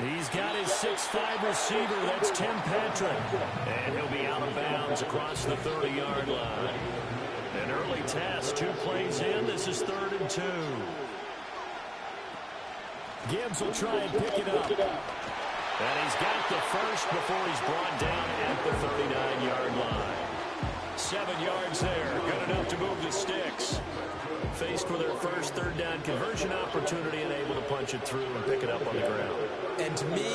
He's got his 6'5" receiver. That's Tim Patrick. And he'll be out of bounds across the 30-yard line. An early test. 2 plays in. This is 3rd and 2. Gibbs will try and pick it up. And he's got the first before he's brought down at the 39-yard line. 7 yards there. Good enough to move the sticks. Faced with their first 3rd down conversion opportunity and able to punch it through and pick it up on the ground. And to me,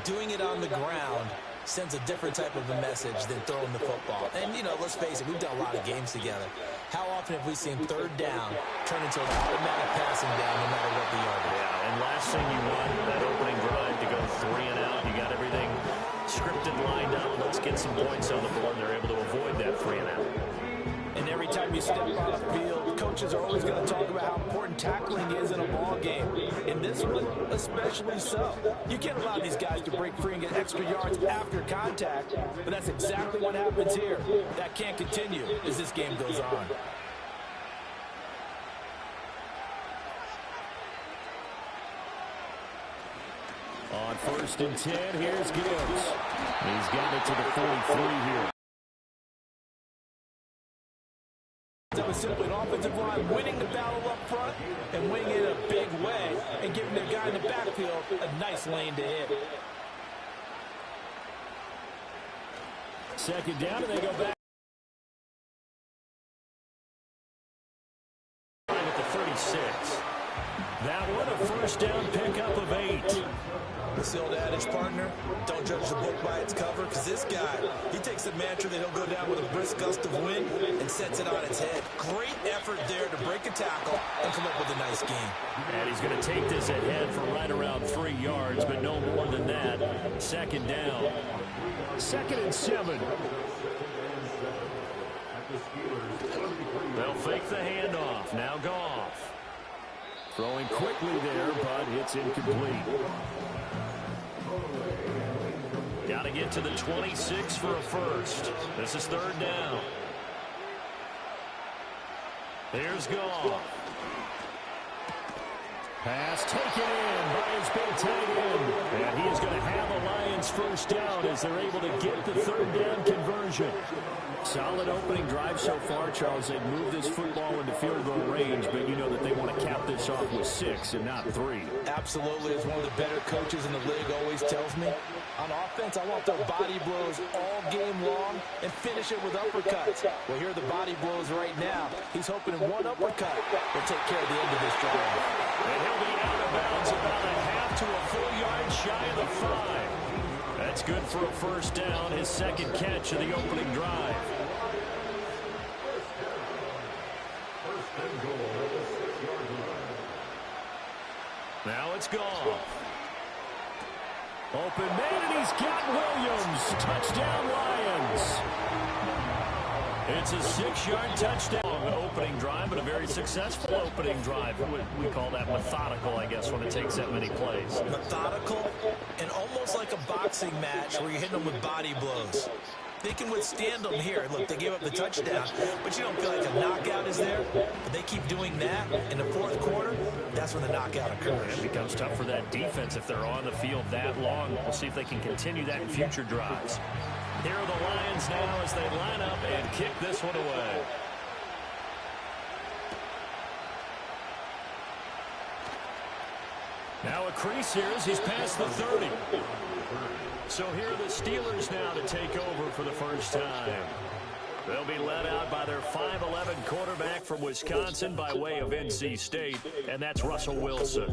doing it on the ground sends a different type of a message than throwing the football. And, you know, let's face it, we've done a lot of games together. How often have we seen 3rd down turn into an automatic passing down no matter what the yard is? Yeah, and last thing you want, that opening drive to go 3 and out. You got everything scripted, lined up. Let's get some points on the board. They're able to avoid that 3 and out. And every time you step on the field, coaches are always going to talk about how important tackling is in a ball game. In this one, especially so. You can't allow these guys to break free and get extra yards after contact, but that's exactly what happens here. That can't continue as this game goes on. On 1st and 10, here's Gibbs. He's got it to the 43 here. It was simply an offensive line winning the battle up front and winning it in a big way and giving their guy in the backfield a nice lane to hit. 2nd down, and they go back at the 36. That one, a 1st down pickup of 8. This old adage, partner, don't judge the book by its cover, because this guy, he takes a mantra that he'll go down with a brisk gust of wind and sets it on its head. Great effort there to break a tackle and come up with a nice game. And he's going to take this ahead for right around 3 yards, but no more than that. 2nd down. 2nd and 7. They'll fake the handoff. Now Goff. Throwing quickly there, but it's incomplete. Got to get to the 26 for a first. This is 3rd down. Here's Goff. Pass taken in by his big tight end. And he is going to have a Lions 1st down as they're able to get the 3rd down conversion. Solid opening drive so far, Charles. They've moved this football into field goal range, but you know that they want to cap this off with 6 and not 3. Absolutely, as one of the better coaches in the league always tells me, on offense, I want their body blows all game long and finish it with uppercuts. Well, here are the body blows right now. He's hoping in one uppercut will take care of the end of this drive. And he'll be out of bounds about a half to a full yard shy of the 5. That's good for a 1st down, his 2nd catch of the opening drive. Now it's Goff. Open man, and he's got Williams. Touchdown, Lions. It's a 6-yard touchdown. Opening drive, but a very successful opening drive. We call that methodical, I guess, when it takes that many plays. Methodical and almost like a boxing match where you're hitting them with body blows. They can withstand them here. Look, they gave up the touchdown, but you don't feel like a knockout is there. But they keep doing that in the 4th quarter. That's when the knockout occurs. It becomes tough for that defense if they're on the field that long. We'll see if they can continue that in future drives. Here are the Lions now as they line up and kick this one away. Now a crease here as he's past the 30. So here are the Steelers now to take over for the first time. They'll be led out by their 5'11" quarterback from Wisconsin by way of NC State, and that's Russell Wilson.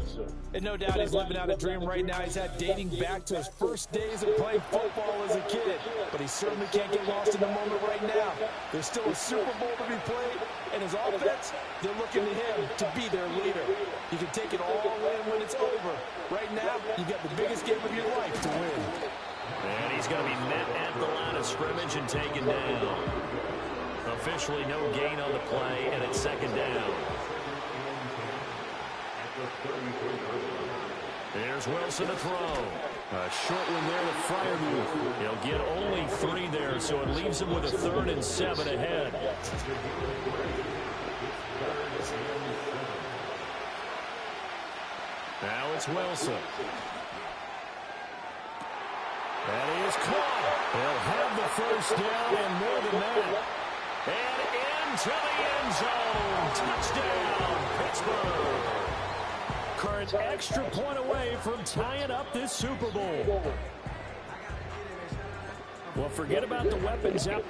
And no doubt he's living out a dream right now. He's had dating back to his first days of playing football as a kid. But he certainly can't get lost in the moment right now. There's still a Super Bowl to be played, and his offense, they're looking to him to be their leader. You can take it all in when it's over. Right now, you've got the biggest game of your life to win. And he's going to be met at the line of scrimmage and taken down. Officially no gain on the play, and it's 2nd down. There's Wilson to throw. A short one there to Freiermuth. He'll get only 3 there, so it leaves him with a 3rd and 7 ahead. it's Wilson. And he is caught. They'll have the first down and more than that. And into the end zone. Touchdown, Pittsburgh. Current extra point away from tying up this Super Bowl. Well, forget about the weapons out.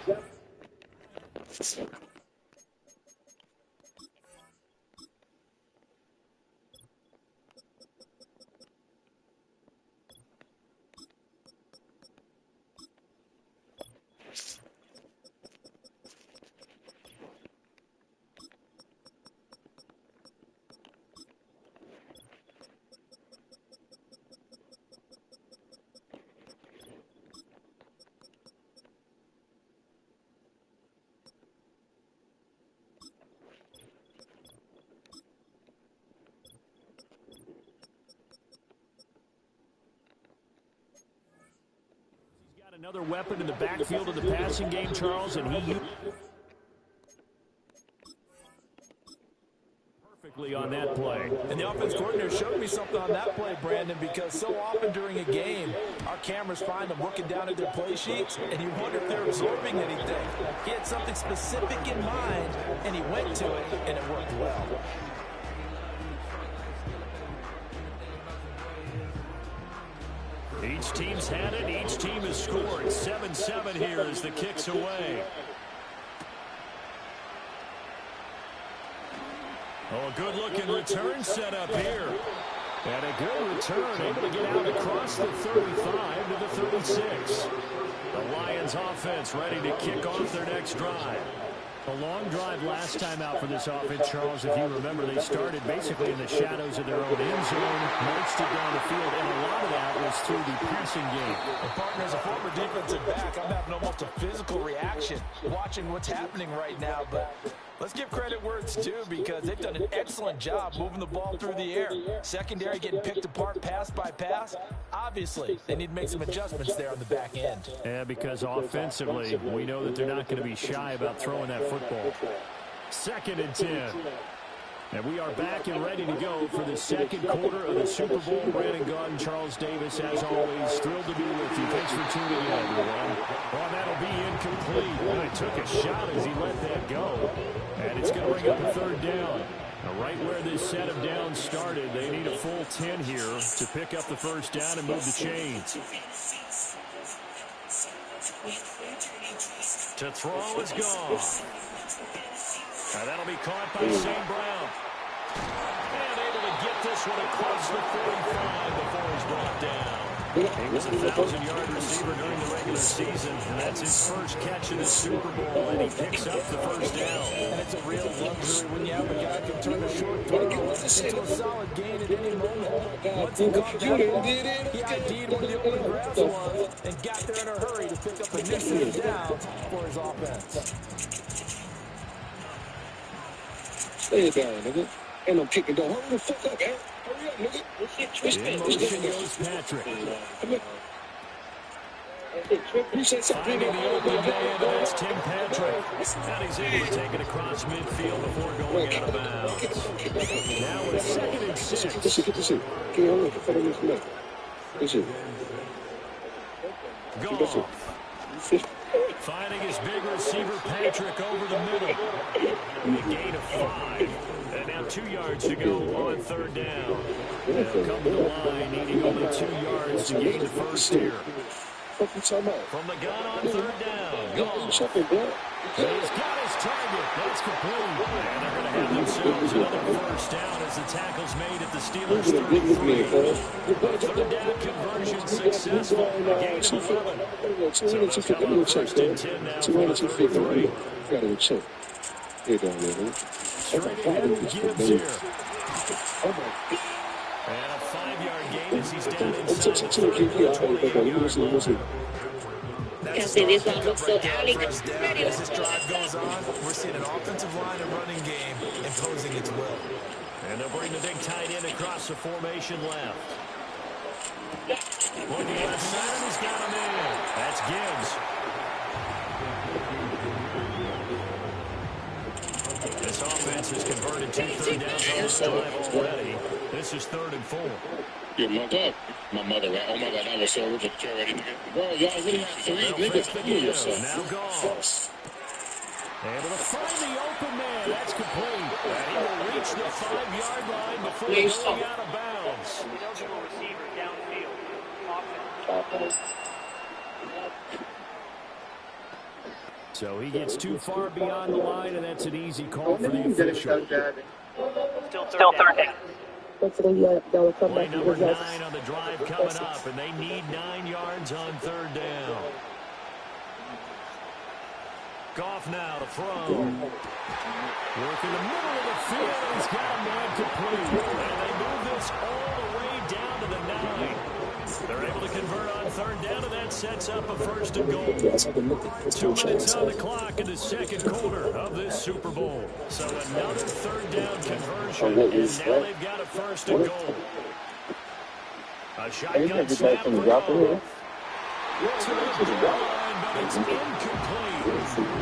Another weapon in the backfield of the passing game, Charles, and he perfectly on that play. And the offense coordinator showed me something on that play, Brandon, because so often during a game, our cameras find them looking down at their play sheets, and you wonder if they're absorbing anything. He had something specific in mind, and he went to it, and it worked well. Each team's had it. Each team has scored. 7-7 here as the kick's away. Oh, a good-looking return set up here. And a good return, able to get out across the 35 to the 36. The Lions offense ready to kick off their next drive. A long drive last time out for this offense, Charles. If you remember, they started basically in the shadows of their own end zone, marched it down the field, and a lot of that was through the passing game. And partner, as a former defensive back, I'm having almost a physical reaction watching what's happening right now. But let's give credit where it's due, because they've done an excellent job moving the ball through the air. Secondary getting picked apart pass by pass. Obviously, they need to make some adjustments there on the back end. Yeah, because offensively, we know that they're not going to be shy about throwing that football. 2nd and 10. And we are back and ready to go for the second quarter of the Super Bowl. Brandon Gaudin, Charles Davis, as always, thrilled to be with you. Thanks for tuning in, everyone. Well, that'll be incomplete. And I took a shot as he let that go. And it's going to bring up a 3rd down. Now, right where this set of downs started, they need a full 10 here to pick up the first down and move the chains. To throw is gone. Now that'll be caught by St. Brown. And able to get this one across the 45 before he's brought down. He was a 1,000-yard receiver during the regular season, and that's his first catch in the Super Bowl, and he picks up the first down. And it's a real luxury when you have a guy who can turn a short throw into a solid gain at any moment. Once he caught that ball, he ID'd where the open grass was and got there in a hurry to pick up a new set of downs for his offense. Stay down, nigga. Ain't no kicking down. Hurry the fuck up, man. Hurry up, nigga. In motion goes Patrick. Finding the open man, that's Tim Patrick. And he's able to take it across midfield before going out of bounds. Now it's 2nd and 6. Get this shit. Get on the fucking this. This shit. Goff. Finding his big receiver, Patrick, over the middle. A gain of 5. And now 2 yards to go on 3rd down. They'll come to the line, needing only 2 yards to gain the first here. What you talking about? From the gun on 3rd down. Goff. And he's got his target. That's complete. And they're going to have themselves another first down as the tackle's made at the Steelers' 33. 3rd down conversion successful. A gain of 11. So they'll come up 1st and 10 now from the 33. Got to check. Hey, down there, Straight ahead with Gibbs here. And a 5-yard gain as he's down inside the 28-yard line. As this drive goes on, we're seeing an offensive line and running game imposing its will. And they'll bring the big tight end across the formation left. Looking left side, he's got him in. That's Gibbs. This offense has converted converted 2 third downs on this drive already. This is 3rd and 4. Your mother, my mother, right? Oh my God, that was so original. Already, nigga. Bro, y'all really have 3 niggas. Humble yourself. Now Goff. Able to find the open man. That's complete. And he will reach the 5-yard line before going out of bounds. Eligible receiver downfield. So he gets too far beyond the line, and that's an easy call for the official. Still third down. Play number 9 on the drive coming up, and they need 9 yards on 3rd down. Goff now to throw. Work in the middle of the field. He's got a man complete. And they move this all the way down to the 9. They're able to convert on 3rd down, and that sets up a 1st and goal. 2 minutes on the clock in the 2nd quarter of this Super Bowl. So another 3rd down conversion, and now they've got a 1st and goal. A shotgun snap for Goff. To the goal line, but it's incomplete.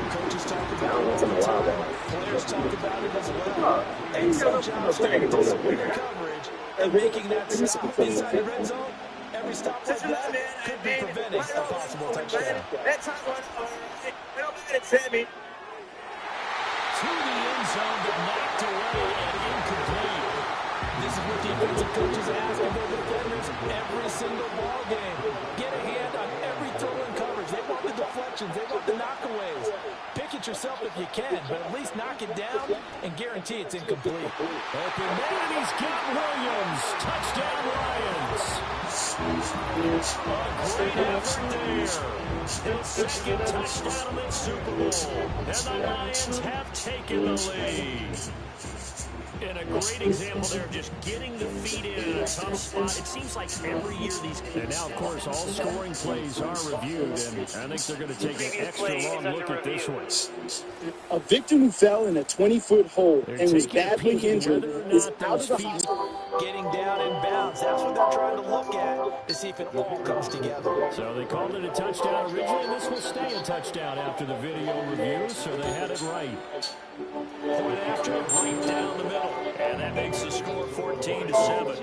Coaches talk about it all the time. Players talk about it as well. Excellent job staying disciplined coverage and making that stop inside the red zone. Every stop like that could be preventing a possible touchdown. That's how Sammy. To the end zone, but knocked away and incomplete. This is what defensive coaches ask of their defenders every single ball game. Get a hand on every throw and coverage. They want the deflections. They want the knockaways. Pick it yourself if you can, but at least knock it down and guarantee it's incomplete. Open man, and he's got Williams. Touchdown, Lions. A great effort there. His 2nd touchdown in the Super Bowl. And the Lions have taken the lead. And a great example there of just getting the feet in a tough spot. It seems like every year these... And now, of course, all scoring plays are reviewed, and I think they're going to take an extra long look at this one. A victim who fell in a 20-foot hole and was badly injured is out of the hospital. Getting down in bounds. That's what they're trying to look at to see if it all comes together. So they called it a touchdown originally. This will stay a touchdown after the video review, so they had it right. Point after it, right down the middle. And that makes the score 14-7.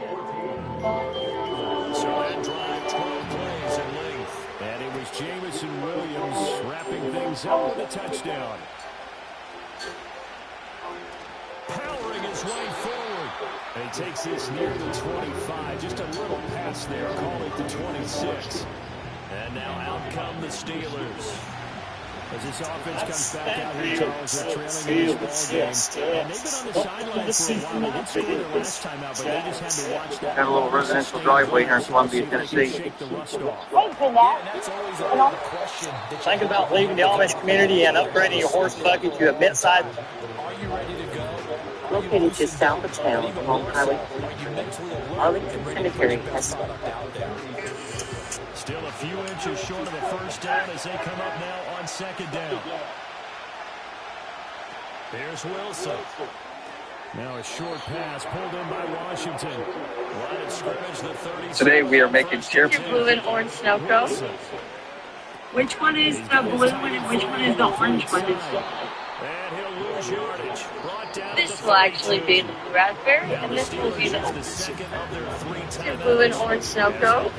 So that drive, 12 plays in length. And it was Jameson Williams wrapping things up with a touchdown. Powering his way forward. And he takes this near the 25. Just a little pass there. Call it the 26. And now out come the Steelers. As this offense comes back out here, Charles, they're trailing in this ball game. And they've been on the sideline for a while. They did score their last time out, but they just had to watch that. Got a little residential driveway here in Columbia, Tennessee. Think about leaving the Amish community and upgrading your horse buggy to a mid-size. Located just south of town along Highway 3, Arlington Cemetery has... Still a few inches short of the 1st down as they come up now on 2nd down. Here's Wilson. Now a short pass pulled in by Washington. Line of scrimmage, the 30. Today we are making sure. Blue and orange snow cone. Which one is the blue one and which one is the orange one? And he'll lose yardage. Brought down. This will actually be the raspberry, and this will be the blue and orange snow cone.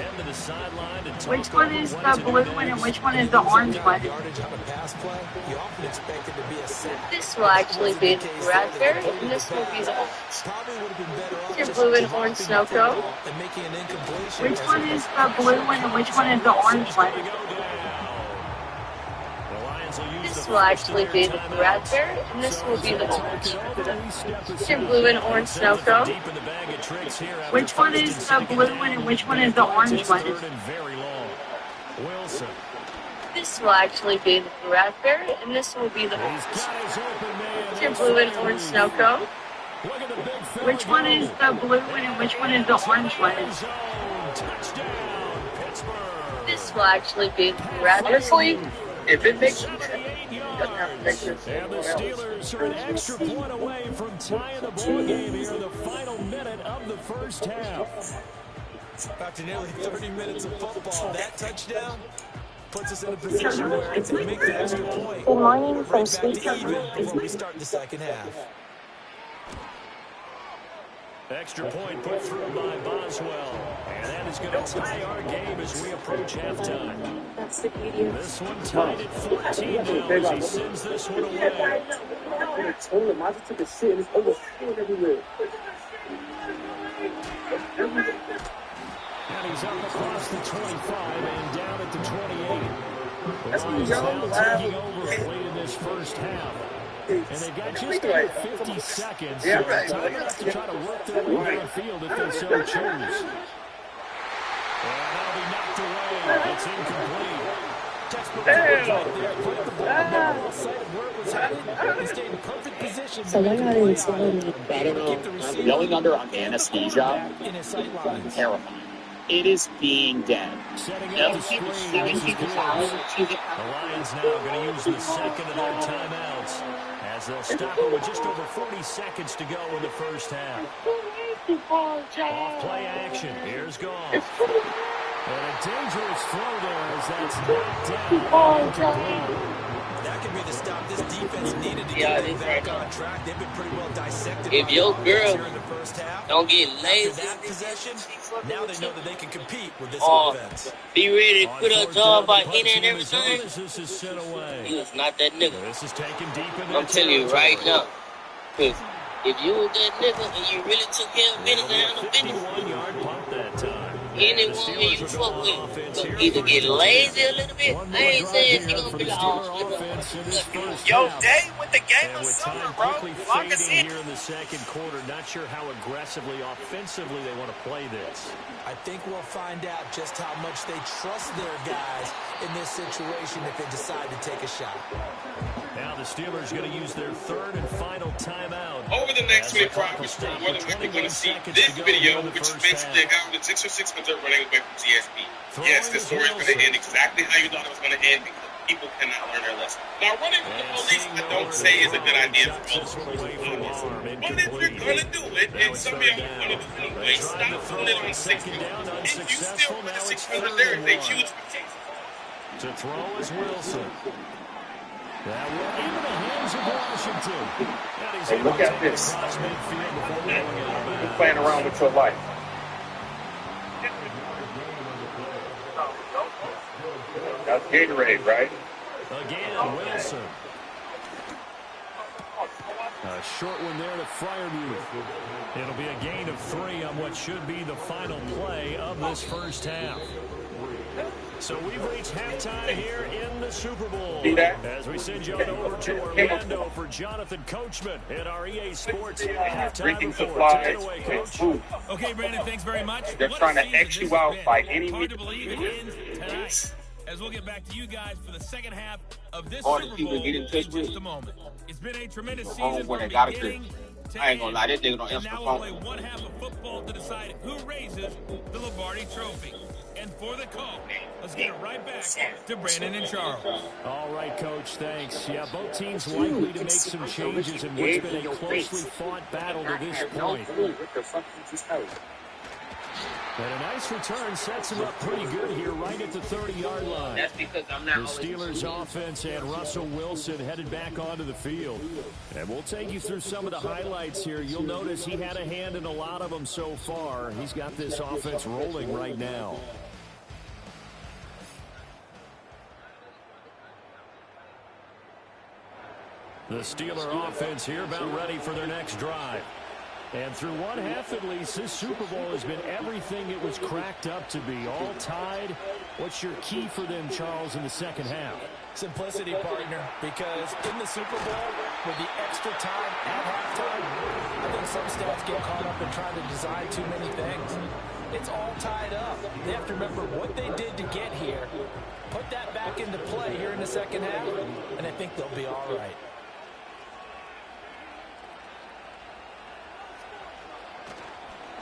Which one is the blue one and which one is the orange one? This will actually be the raspberry, and this will be the orange. Your blue and orange snow cone. Which one is the blue one and which one is the orange one? This will actually be the raspberry, and this will be the orange. Your blue and orange snow cone. Which one is the blue one and which one is the orange one? This will actually be the raspberry, and this will be the orange. Your blue and orange snow cone. Which one is the blue one and which one is the orange one? This will actually be the raspberry. If it makes And the Steelers are an extra point away from tying the ball game here in the final minute of the 1st half. After nearly 30 minutes of football, that touchdown puts us in a position where if they make the extra point, Good morning we're from right back Sweet to even before we start the 2nd half. Extra point put through by Boswell. And that is going to tie our game as we approach halftime. That's the beauty of This one tied at 14 now as he sends this one away. I told him, I just took a shit and it's overflowing everywhere. And he's up across the 25 and down at the 28. That's The Lions now taking over late in this first half. And they've got just under 50 seconds. So time enough to try to work their way downfield if they so choose. And that'll be knocked away. It's incomplete. Textbook right there. Put the ball on the side of where it was headed. He stayed in perfect position. So they're not even telling me. I don't know. I'm going under on anesthesia. In his sight lines. Terrifying. It is being dead. Setting up the screen. This is good. The Lions now going to use the second of their timeouts as they'll stop it with just over 40 seconds to go in the first half. Off play action. Here's Goff. And a dangerous throw there as that's knocked down. That could be the stop this defense needed to get them back on track. They've been pretty well dissected. If your girl here in the first half, don't get lazy after that possession, now they know that they can compete with this or offense. be ready to quit her job by hitting and everything, This is sent away. he was not that nigga. This is taken deep in I'm telling you right now. Because if you was that nigga and you really took care of business and handled business, 51-yard punt that time. anyone who you fuck with gonna either get lazy a little bit. I ain't saying he gonna be like, oh, Yo, Day with the game of summer, bro. Lock us in here in the second quarter. Not sure how aggressively, offensively they want to play this. I think we'll find out just how much they trust their guys in this situation if they decide to take a shot. Now the Steelers going to use their third and final timeout. Over the next 25 minutes, we're more than likely going to see this video, which is basically a guy with a 6 or 6 minutes running away from GSP. Yes, this story is going to end exactly how you thought it was going to end because people cannot learn their lesson. Now, running from the police, I don't say is a good idea for most people. But if you're going to do it, and some of y'all want to do it anyway, stop doing it on 6 minutes. If you still put the 6 minutes there, it's a huge mistake. To throw is Wilson. That will into the hands of Washington. Hey, look at this. You're playing around with your life. That's Gatorade, right? Again, Wilson. A short one there to Freiermuth. It'll be a gain of 3 on what should be the final play of this first half. So we've reached halftime here in the Super Bowl. As we send you on over to Orlando for Jonathan Coachman at our EA Sports halftime report. Take it away, Coach. Okay, Brandon, thanks very much. They're trying to X you out by any means. Hard to believe it ends tonight. As we'll get back to you guys for the second half of this Super Bowl in just a moment. It's been a tremendous season from beginning to I ain't gonna lie, this nigga don't answer the phone. And now we'll phone. play one half of football to decide who raises the Lombardi Trophy. And for the call, let's get it right back to Brandon and Charles. All right, Coach, thanks. Yeah, both teams likely to make some changes in what's been a closely fought battle to this point. And a nice return sets him up pretty good here right at the 30-yard line. That's because I'm not The Steelers offense and Russell Wilson headed back onto the field. And we'll take you through some of the highlights here. You'll notice he had a hand in a lot of them so far. He's got this offense rolling right now. The Steeler offense here about ready for their next drive. And through one half at least, this Super Bowl has been everything it was cracked up to be. All tied. What's your key for them, Charles, in the second half? Simplicity, partner, because in the Super Bowl, with the extra time at halftime, I think some stats get caught up in trying to design too many things. It's all tied up. They have to remember what they did to get here, put that back into play here in the second half, and I think they'll be all right.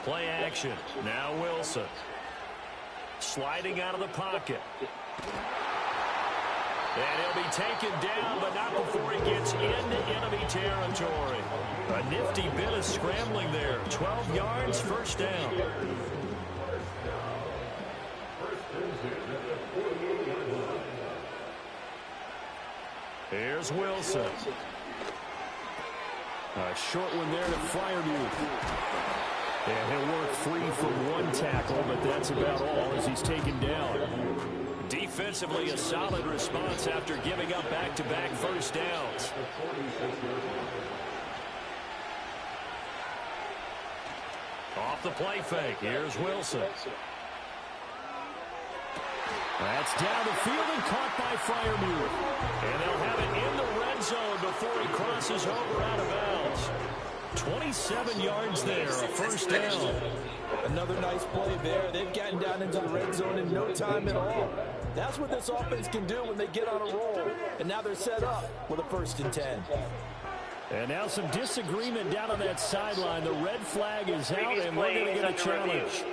Play action. Now Wilson. Sliding out of the pocket. And he'll be taken down, but not before he gets into enemy territory. A nifty bit of scrambling there. 12 yards, first down. Here's Wilson. A short one there to Freiermuth. And he'll work free from one tackle, but that's about all as he's taken down. Defensively, a solid response after giving up back-to-back first downs. Off the play fake. Here's Wilson. That's down the field and caught by Freiermuth. And they'll have it in the red zone before he crosses over out of bounds. 27 yards there, a first down. Another nice play there. They've gotten down into the red zone in no time at all. That's what this offense can do when they get on a roll. And now they're set up with a 1st and 10. And now some disagreement down on that sideline. The red flag is out, and we're going to get a challenge.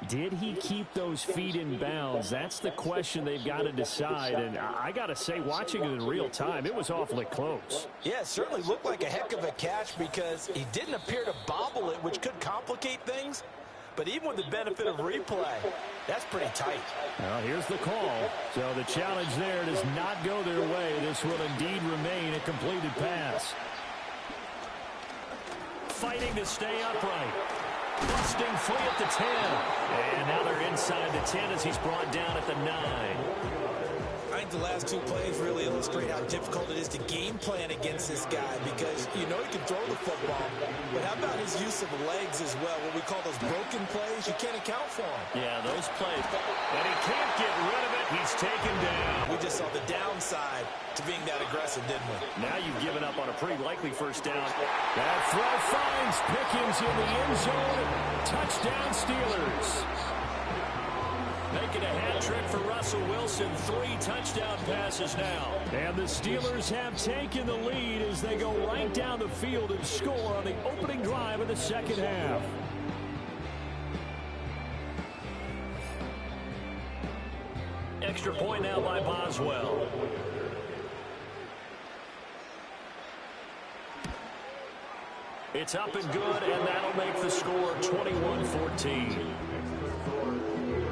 Did he keep those feet in bounds? That's the question they've got to decide. And I got to say, watching it in real time, it was awfully close. Yeah, it certainly looked like a heck of a catch because he didn't appear to bobble it, which could complicate things. But even with the benefit of replay, that's pretty tight. Well, here's the call. So the challenge there does not go their way. This will indeed remain a completed pass. Fighting to stay upright. Busting free at the 10. And now they're inside the 10 as he's brought down at the 9. I think the last 2 plays really illustrate how difficult it is to game plan against this guy because you know he can throw the football, but how about his use of legs as well? What we call those broken plays, you can't account for them. Yeah, those plays. And he can't get rid of it. He's taken down. We just saw the downside to being that aggressive, didn't we? Now you've given up on a pretty likely first down. That throw finds Pickens in the end zone. Touchdown Steelers. Making a hat trick for Russell Wilson. 3 touchdown passes now. And the Steelers have taken the lead as they go right down the field and score on the opening drive of the second half. Extra point now by Boswell. It's up and good, and that'll make the score 21-14.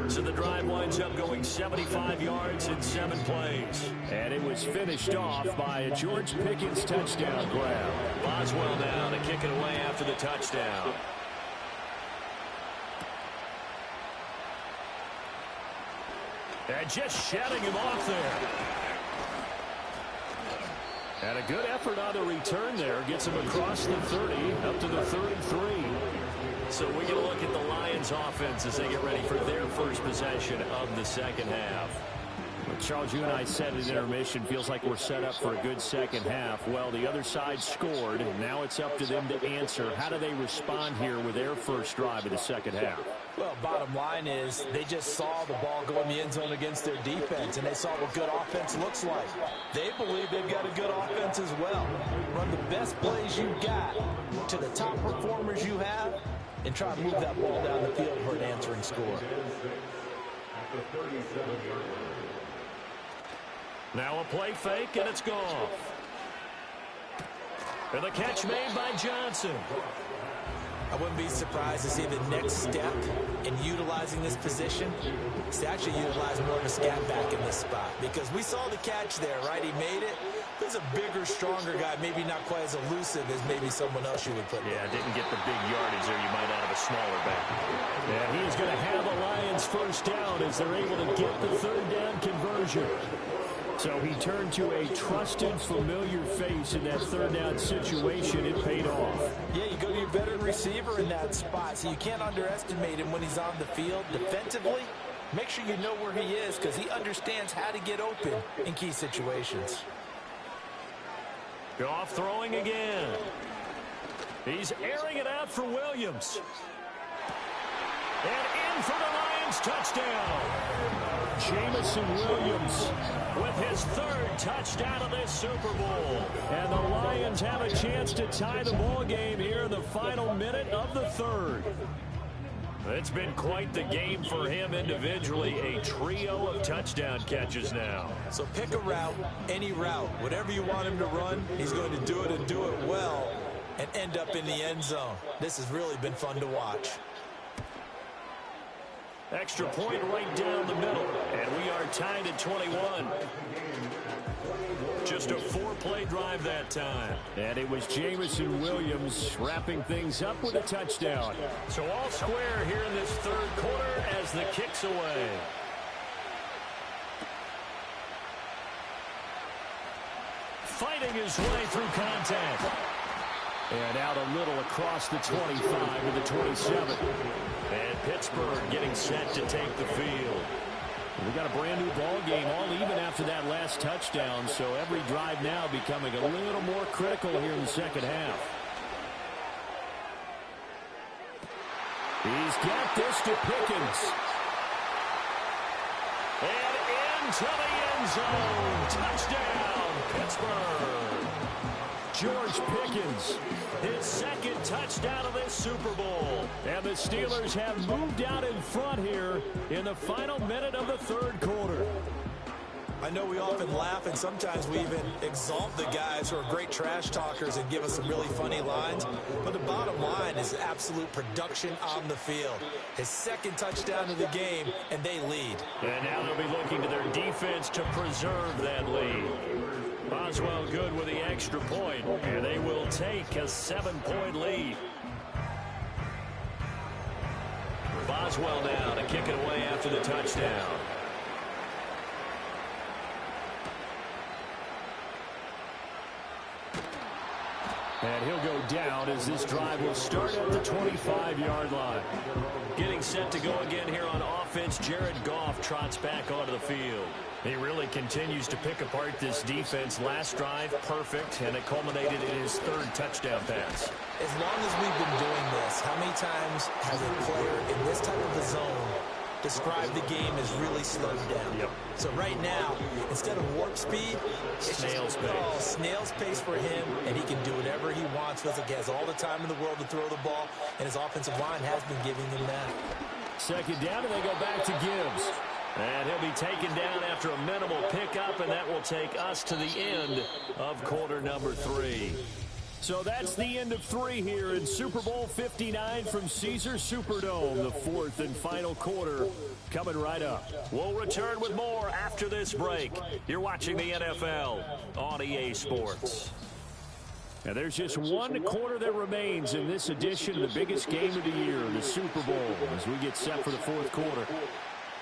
So the drive winds up going 75 yards in 7 plays. And it was finished off by a George Pickens touchdown grab. Boswell now to kick it away after the touchdown. And just shutting him off there. And a good effort on the return there. Gets him across the 30, up to the 33. So we get a look at the Lions offense as they get ready for their first possession of the second half. Well, Charles, you and I said at intermission, feels like we're set up for a good second half. Well, the other side scored, and now it's up to them to answer. How do they respond here with their first drive of the second half? Well, bottom line is they just saw the ball go in the end zone against their defense, and they saw what good offense looks like. They believe they've got a good offense as well. Run the best plays you've got to the top performers you have, and try to move that ball down the field for an answering score. Now a play fake, and it's gone. And the catch made by Johnson. I wouldn't be surprised to see the next step in utilizing this position is to actually utilize more of a scat back in this spot. Because we saw the catch there, right? He made it. There's a bigger, stronger guy, maybe not quite as elusive as maybe someone else you would put there. Yeah, didn't get the big yardage there. You might out of a smaller back. Yeah, he is going to have a Lions first down as they're able to get the third down conversion. So he turned to a trusted, familiar face in that third down situation. It paid off. Yeah, you go to your veteran receiver in that spot, so you can't underestimate him when he's on the field. Defensively, make sure you know where he is because he understands how to get open in key situations. Goff throwing again. He's airing it out for Williams. And in for the Lions touchdown. Jamison Williams with his 3rd touchdown of this Super Bowl. And the Lions have a chance to tie the ball game here in the final minute of the 3rd. It's been quite the game for him individually. A trio of touchdown catches now. So pick a route, any route. Whatever you want him to run, he's going to do it and do it well and end up in the end zone. This has really been fun to watch. Extra point right down the middle, and we are tied at 21. Just just a 4-play drive that time. And it was Jameson Williams wrapping things up with a touchdown. So all square here in this third quarter as the kick's away. Fighting his way through contact. And out a little across the 25 to the 27. And Pittsburgh getting set to take the field. We got a brand new ball game, all even after that last touchdown, so every drive now becoming a little more critical here in the second half. He's got this to Pickens. And into the end zone. Touchdown, Pittsburgh. George Pickens, his second touchdown of this Super Bowl. And the Steelers have moved out in front here in the final minute of the third quarter. I know we often laugh, and sometimes we even exalt the guys who are great trash talkers and give us some really funny lines. But the bottom line is absolute production on the field. His second touchdown of the game, and they lead. And now they'll be looking to their defense to preserve that lead. Boswell good with the extra point, and they will take a 7-point lead. Boswell now to kick it away after the touchdown. And he'll go down as this drive will start at the 25-yard line. Getting set to go again here on offense, Jared Goff trots back onto the field. He really continues to pick apart this defense. Last drive, perfect, and it culminated in his third touchdown pass. As long as we've been doing this, how many times has a player in this type of a zone described the game as really slowed down? Yep. So right now, instead of warp speed, it's snail's pace. Oh, snail's pace for him, and he can do whatever he wants. Feels like he has all the time in the world to throw the ball, and his offensive line has been giving him that. Second down, and they go back to Gibbs. And he'll be taken down after a minimal pickup, and that will take us to the end of quarter number 3. So that's the end of 3 here in Super Bowl 59 from Caesars Superdome. The fourth and final quarter coming right up. We'll return with more after this break. You're watching the NFL on EA Sports. And there's just one quarter that remains in this edition of the biggest game of the year, the Super Bowl, as we get set for the fourth quarter.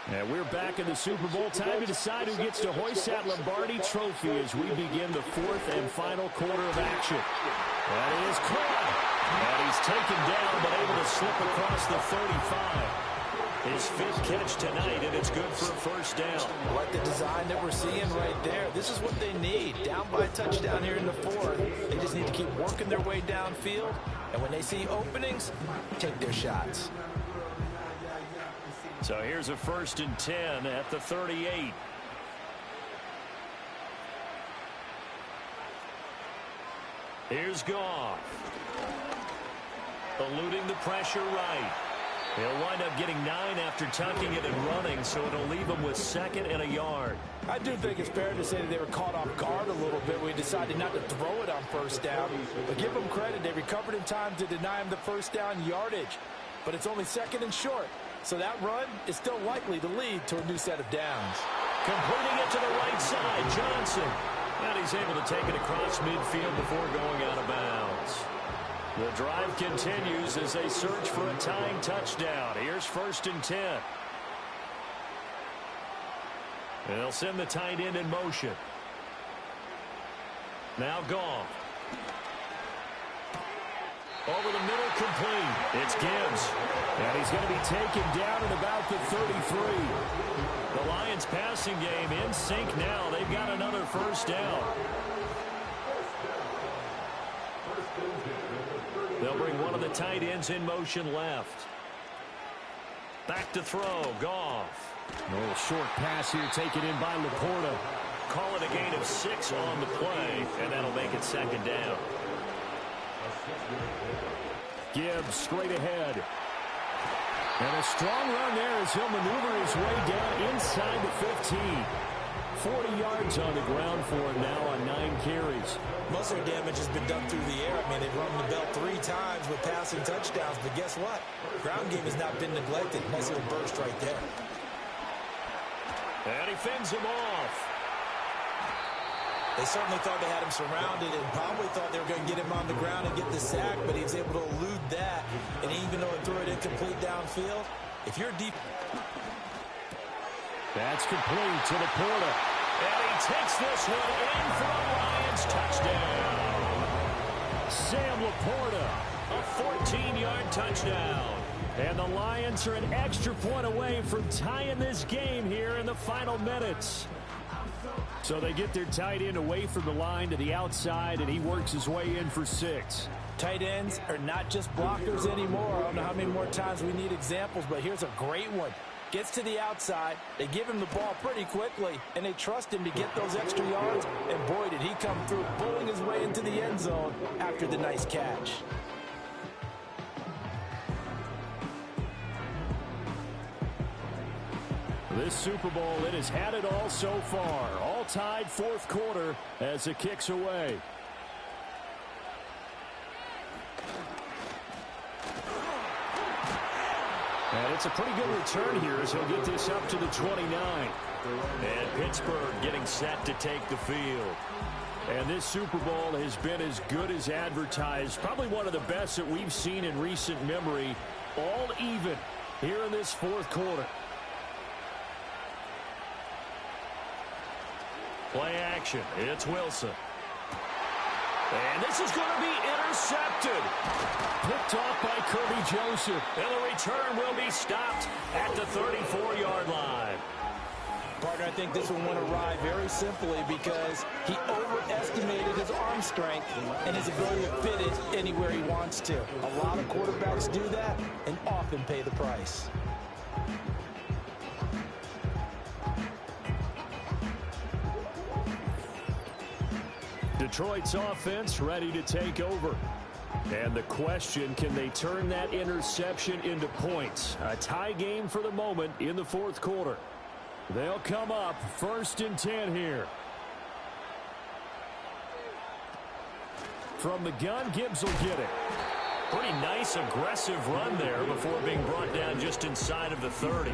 And we're back in the Super Bowl. Time to decide who gets to hoist that Lombardi trophy as we begin the fourth and final quarter of action. That is caught. And he's taken down, but able to slip across the 35. His fifth catch tonight, and it's good for a first down. I like the design that we're seeing right there. This is what they need. Down by a touchdown here in the fourth. They just need to keep working their way downfield. And when they see openings, take their shots. So here's a 1st and 10 at the 38. Here's Goff. Eluding the pressure right. He'll wind up getting 9 after tucking it and running, so it'll leave him with 2nd and a yard. I do think it's fair to say that they were caught off guard a little bit. We decided not to throw it on first down. But give them credit. They recovered in time to deny him the first down yardage. But it's only 2nd and short. So that run is still likely to lead to a new set of downs. Completing it to the right side, Johnson. And he's able to take it across midfield before going out of bounds. The drive continues as they search for a tying touchdown. Here's 1st and 10. And they'll send the tight end in motion. Now Goff. Over the middle, complete. It's Gibbs. And he's going to be taken down at about the 33. The Lions passing game in sync now. They've got another first down. They'll bring one of the tight ends in motion left. Back to throw, Goff. A little short pass here taken in by Laporta. Call it a gain of 6 on the play, and that'll make it 2nd down. Gibbs straight ahead. And a strong run there as he'll maneuver his way down inside the 15. 40 yards on the ground for him now on 9 carries. Most of their damage has been done through the air. I mean, they've run the belt 3 times with passing touchdowns, but guess what? Ground game has not been neglected. Nice little burst right there. And he fends him off. They certainly thought they had him surrounded and probably thought they were going to get him on the ground and get the sack, but he was able to elude that. And even though he threw it incomplete downfield, if you're deep... That's complete to Laporta. And he takes this one in for a Lions touchdown. Sam Laporta, a 14-yard touchdown. And the Lions are an extra point away from tying this game here in the final minutes. So they get their tight end away from the line to the outside, and he works his way in for 6. Tight ends are not just blockers anymore. I don't know how many more times we need examples, but here's a great one. Gets to the outside, they give him the ball pretty quickly, and they trust him to get those extra yards, and boy, did he come through, pulling his way into the end zone after the nice catch. This Super Bowl, it has had it all so far. All tied fourth quarter as it kicks away. And it's a pretty good return here as he'll get this up to the 29. And Pittsburgh getting set to take the field. And this Super Bowl has been as good as advertised. Probably one of the best that we've seen in recent memory. All even here in this fourth quarter. Play action. It's Wilson. And this is going to be intercepted. Picked off by Kirby Joseph. And the return will be stopped at the 34-yard line. Partner, I think this one went awry very simply because he overestimated his arm strength and his ability to fit it anywhere he wants to. A lot of quarterbacks do that and often pay the price. Detroit's offense ready to take over. And the question, can they turn that interception into points? A tie game for the moment in the fourth quarter. They'll come up 1st and 10 here. From the gun, Gibbs will get it. Pretty nice, aggressive run there before being brought down just inside of the 30.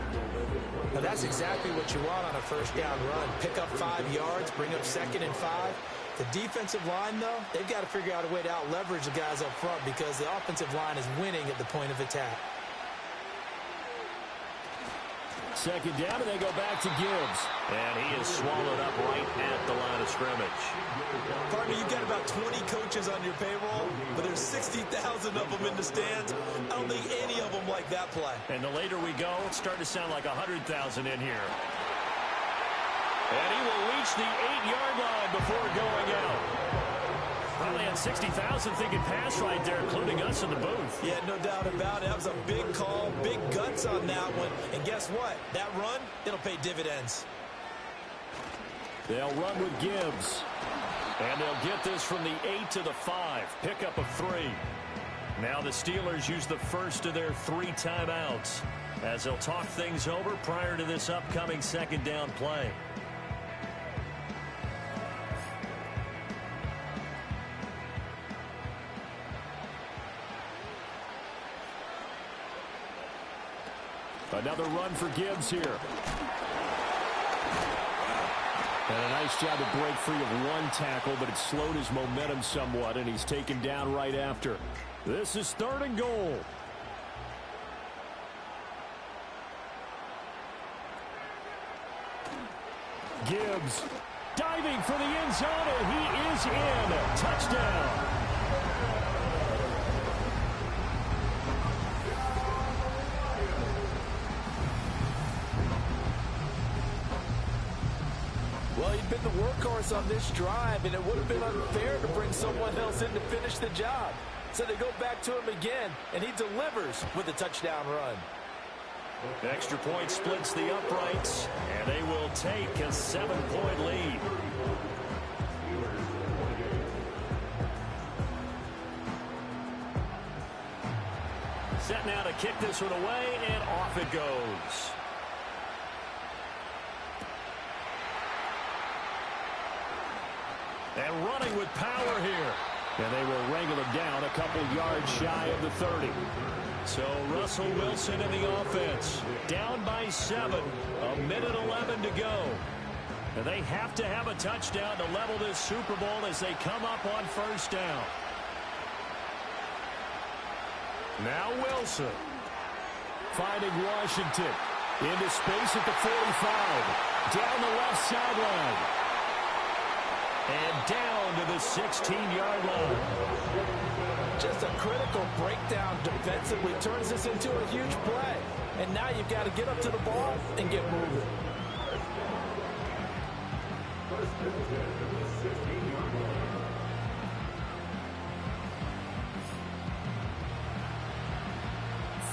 Now that's exactly what you want on a first down run. Pick up 5 yards, bring up 2nd and 5. The defensive line, though, they've got to figure out a way to out-leverage the guys up front because the offensive line is winning at the point of attack. 2nd down, and they go back to Gibbs. And he is swallowed up right at the line of scrimmage. Partner, you've got about 20 coaches on your payroll, but there's 60,000 of them in the stands. I don't think any of them like that play. And the later we go, it's starting to sound like 100,000 in here. And he will reach the 8-yard line before going out. Probably had 60,000 thinking pass right there, including us in the booth. Yeah, no doubt about it. That was a big call, big guts on that one. And guess what? That run, it'll pay dividends. They'll run with Gibbs. And they'll get this from the 8 to the 5. Pickup of 3. Now the Steelers use the first of their 3 timeouts as they'll talk things over prior to this upcoming 2nd down play. Another run for Gibbs here. And a nice job to break free of 1 tackle, but it slowed his momentum somewhat, and he's taken down right after. This is 3rd and goal. Gibbs diving for the end zone, and he is in. Touchdown. Well, he'd been the workhorse on this drive, and it would have been unfair to bring someone else in to finish the job. So they go back to him again, and he delivers with a touchdown run. Extra point splits the uprights, and they will take a 7-point lead. Set now to kick this one away, and off it goes. And running with power here. And they will wrangle him down a couple yards shy of the 30. So Russell Wilson in the offense. Down by 7. 1:11 to go. And they have to have a touchdown to level this Super Bowl as they come up on first down. Now Wilson. Finding Washington. Into space at the 45. Down the left sideline. And down to the 16-yard line. Just a critical breakdown defensively turns this into a huge play. And now you've got to get up to the ball and get moving.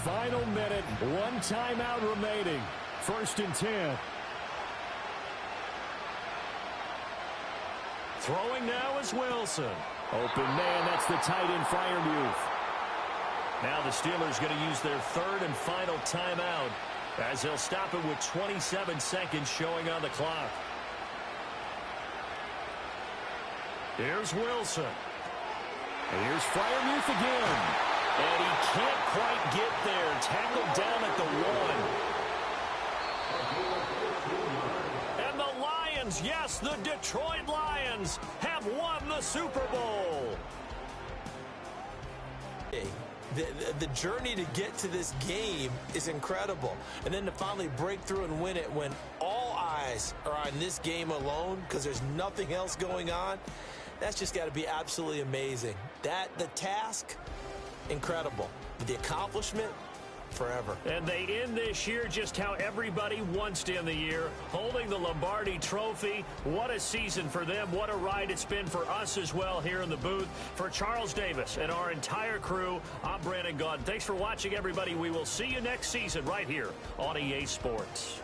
Final minute, one timeout remaining. 1st and 10. Throwing now is Wilson. Open man, that's the tight end Freiermuth. Now the Steelers going to use their 3rd and final timeout as they'll stop it with 27 seconds showing on the clock. Here's Wilson. And here's Freiermuth again. And he can't quite get there. Tackled down at the 1. And the Lions, yes, the Detroit Lions have won the Super Bowl. The journey to get to this game is incredible. And then to finally break through and win it when all eyes are on this game alone because there's nothing else going on, that's just got to be absolutely amazing. The task, incredible. But the accomplishment, forever. And they end this year just how everybody wants to end the year, holding the Lombardi Trophy. What a season for them. What a ride it's been for us as well here in the booth. For Charles Davis and our entire crew, I'm Brandon Gaudin. Thanks for watching, everybody. We will see you next season right here on EA Sports.